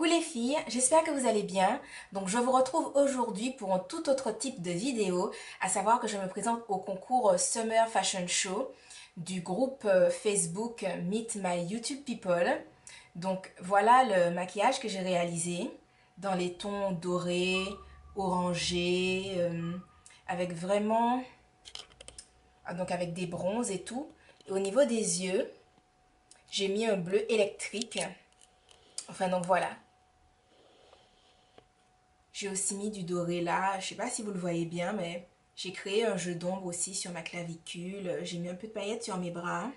les filles, j'espère que vous allez bien. Donc je vous retrouve aujourd'hui pour un tout autre type de vidéo, à savoir que je me présente au concours Summer Fashion Show du groupe Facebook Meet My YouTube People. Donc voilà le maquillage que j'ai réalisé dans les tons dorés, orangés, avec vraiment, donc avec des bronzes et tout. Et au niveau des yeux, j'ai mis un bleu électrique. Enfin donc voilà. J'ai aussi mis du doré là, je sais pas si vous le voyez bien, mais j'ai créé un jeu d'ombre aussi sur ma clavicule. J'ai mis un peu de paillettes sur mes bras.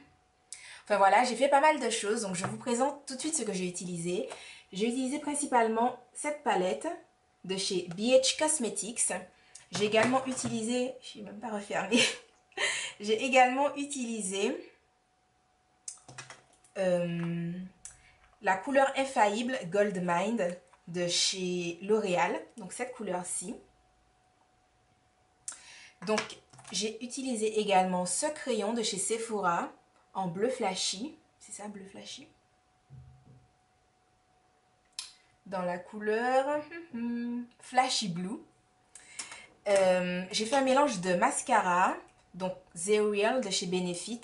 Enfin voilà, j'ai fait pas mal de choses, donc je vous présente tout de suite ce que j'ai utilisé. J'ai utilisé principalement cette palette de chez BH Cosmetics. J'ai également utilisé, je suis même pas refermée, j'ai également utilisé la couleur infaillible Gold Mind de chez L'Oréal, donc cette couleur-ci. Donc j'ai utilisé également ce crayon de chez Sephora en bleu flashy, c'est ça, bleu flashy, dans la couleur Flashy Blue. J'ai fait un mélange de mascara, donc The Real de chez Benefit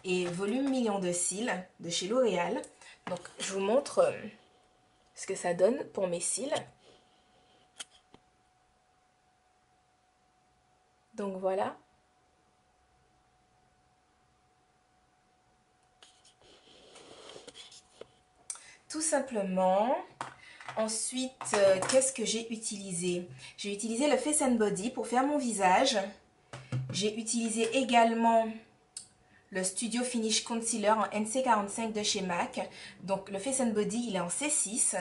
et Volume Million de cils de chez L'Oréal. Donc je vous montre ce que ça donne pour mes cils. Donc voilà. Tout simplement. Ensuite, qu'est-ce que j'ai utilisé? J'ai utilisé le Face and Body pour faire mon visage. J'ai utilisé également le Studio Finish Concealer en NC45 de chez MAC. Donc le Face and Body, il est en C6.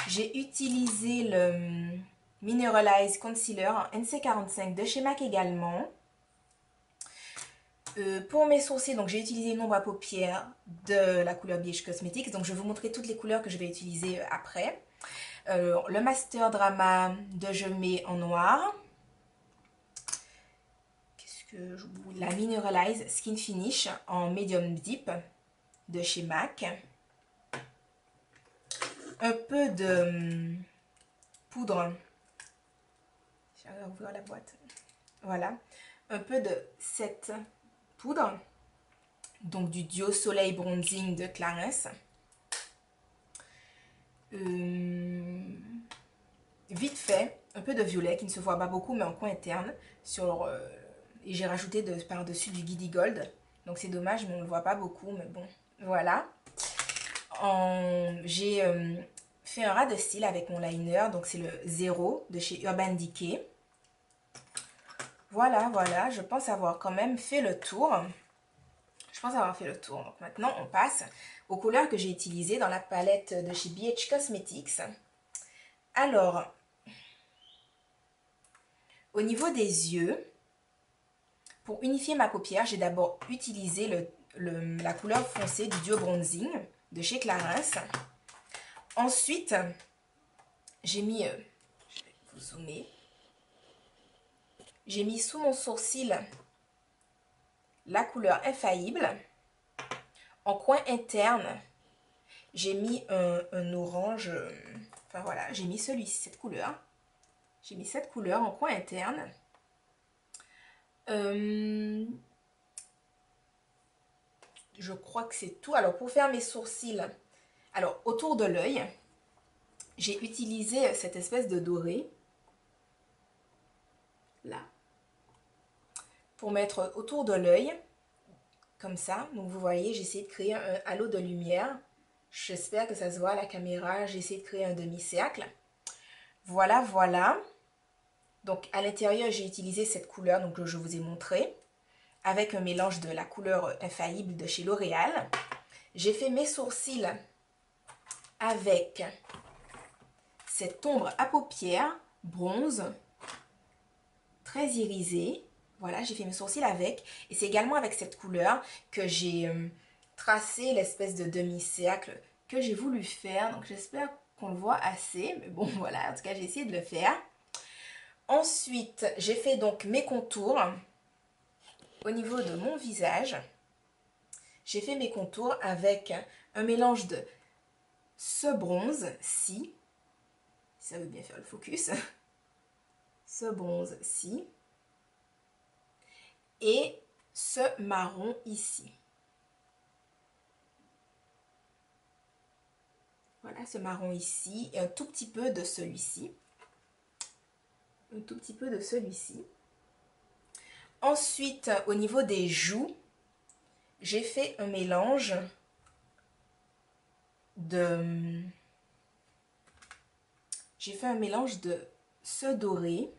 J'ai utilisé le Mineralize Concealer en NC45 de chez MAC également. Pour mes sourcils, donc j'ai utilisé une ombre à paupières de la couleur BH Cosmetics. Donc je vais vous montrer toutes les couleurs que je vais utiliser après. Le Master Drama de Je mets en noir. Qu'est-ce que je... La Mineralize Skin Finish en Medium Deep de chez MAC. Un peu de poudre. Je vais ouvrir la boîte. Voilà. Un peu de cette poudre. Donc du Duo Soleil Bronzing de Clarins. Vite fait, un peu de violet qui ne se voit pas beaucoup mais en coin interne. Et j'ai rajouté par-dessus du Giddy Gold. Donc c'est dommage mais on ne le voit pas beaucoup, mais bon, voilà. J'ai fait un ras de cils avec mon liner, donc c'est le 0 de chez Urban Decay. Voilà, voilà, je pense avoir quand même fait le tour. Je pense avoir fait le tour. Donc maintenant, on passe aux couleurs que j'ai utilisées dans la palette de chez BH Cosmetics. Alors, au niveau des yeux, pour unifier ma paupière, j'ai d'abord utilisé la couleur foncée du Duo Bronzing de chez Clarins. Ensuite, j'ai mis, je vais vous zoomer, j'ai mis sous mon sourcil la couleur infaillible. En coin interne, j'ai mis un orange, enfin voilà, j'ai mis celui-ci, cette couleur. J'ai mis cette couleur en coin interne. Je crois que c'est tout. Alors pour faire mes sourcils, alors autour de l'œil, j'ai utilisé cette espèce de doré. Là. Pour mettre autour de l'œil. Comme ça. Donc vous voyez, j'ai essayé de créer un halo de lumière. J'espère que ça se voit à la caméra. J'ai essayé de créer un demi-cercle. Voilà, voilà. Donc à l'intérieur, j'ai utilisé cette couleur donc, que je vous ai montré. Avec un mélange de la couleur infaillible de chez L'Oréal. J'ai fait mes sourcils avec cette ombre à paupières bronze. Très irisée. Voilà, j'ai fait mes sourcils avec. Et c'est également avec cette couleur que j'ai tracé l'espèce de demi-cercle que j'ai voulu faire. Donc j'espère qu'on le voit assez. Mais bon, voilà, en tout cas, j'ai essayé de le faire. Ensuite, j'ai fait donc mes contours au niveau de mon visage. J'ai fait mes contours avec un mélange de ce bronze-ci, si ça veut bien faire le focus, ce bronze-ci, et ce marron ici. Voilà, ce marron ici, et un tout petit peu de celui-ci. Un tout petit peu de celui-ci. Ensuite, au niveau des joues, j'ai fait un mélange de... J'ai fait un mélange de ce doré.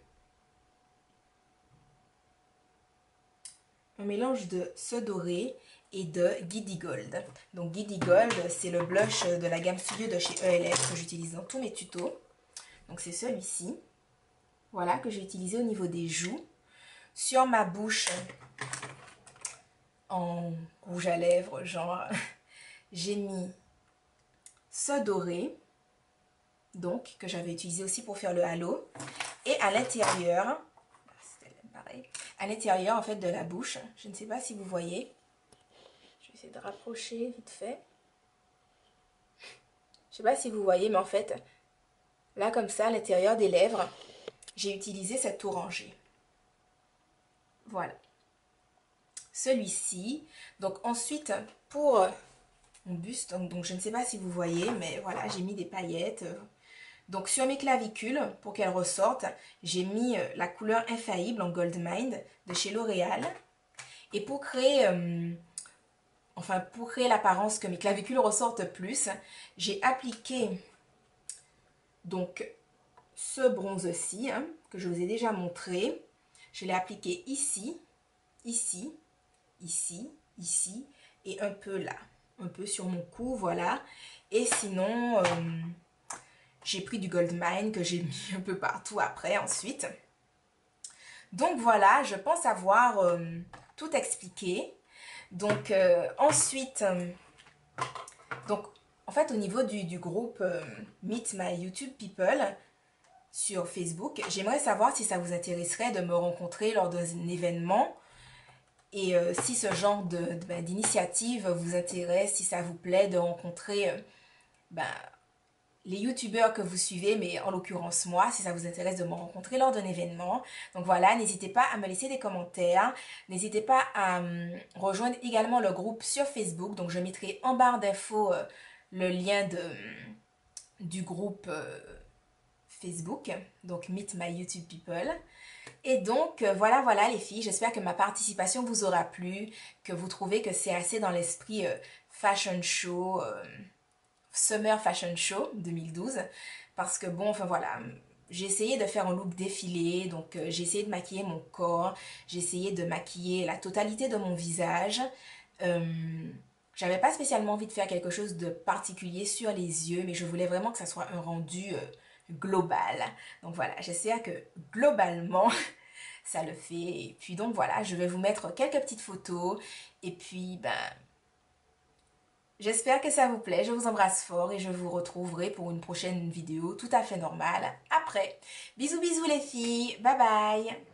Un mélange de ce doré et de Giddy Gold. Donc Giddy Gold, c'est le blush de la gamme Studio de chez ELF que j'utilise dans tous mes tutos. Donc c'est celui-ci. Voilà, que j'ai utilisé au niveau des joues. Sur ma bouche, en rouge à lèvres, genre, j'ai mis ce doré, donc, que j'avais utilisé aussi pour faire le halo. Et à l'intérieur, pareil, à l'intérieur, en fait, de la bouche, je ne sais pas si vous voyez. Je vais essayer de rapprocher vite fait. Je ne sais pas si vous voyez, mais en fait, là, comme ça, à l'intérieur des lèvres, j'ai utilisé cet orangé. Voilà. Celui-ci. Donc ensuite, pour mon buste, donc je ne sais pas si vous voyez, mais voilà, j'ai mis des paillettes. Donc sur mes clavicules, pour qu'elles ressortent, j'ai mis la couleur Infaillible en Gold Mind de chez L'Oréal. Et pour créer, l'apparence que mes clavicules ressortent plus, j'ai appliqué donc ce bronze-ci, hein, que je vous ai déjà montré. Je l'ai appliqué ici, ici, ici, ici et un peu là, un peu sur mon cou, voilà. Et sinon, j'ai pris du Gold Mine que j'ai mis un peu partout après ensuite. Donc voilà, je pense avoir tout expliqué. Donc ensuite, donc en fait au niveau du groupe Meet My YouTube People sur Facebook, j'aimerais savoir si ça vous intéresserait de me rencontrer lors d'un événement. Et si ce genre d'initiative vous intéresse, si ça vous plaît de rencontrer les youtubeurs que vous suivez, mais en l'occurrence moi, si ça vous intéresse de me rencontrer lors d'un événement. Donc voilà, n'hésitez pas à me laisser des commentaires. N'hésitez pas à rejoindre également le groupe sur Facebook. Donc je mettrai en barre d'infos le lien du groupe Facebook, donc Meet My YouTube People. Et donc, voilà les filles, j'espère que ma participation vous aura plu, que vous trouvez que c'est assez dans l'esprit fashion show, Summer Fashion Show 2012, parce que bon, enfin voilà, j'ai essayé de faire un look défilé, donc j'ai essayé de maquiller mon corps, j'ai essayé de maquiller la totalité de mon visage. J'avais pas spécialement envie de faire quelque chose de particulier sur les yeux, mais je voulais vraiment que ça soit un rendu global. Donc voilà, j'espère que globalement ça le fait. Et puis donc voilà, je vais vous mettre quelques petites photos. Et puis j'espère que ça vous plaît. Je vous embrasse fort et je vous retrouverai pour une prochaine vidéo tout à fait normale après. Bisous bisous les filles, bye bye.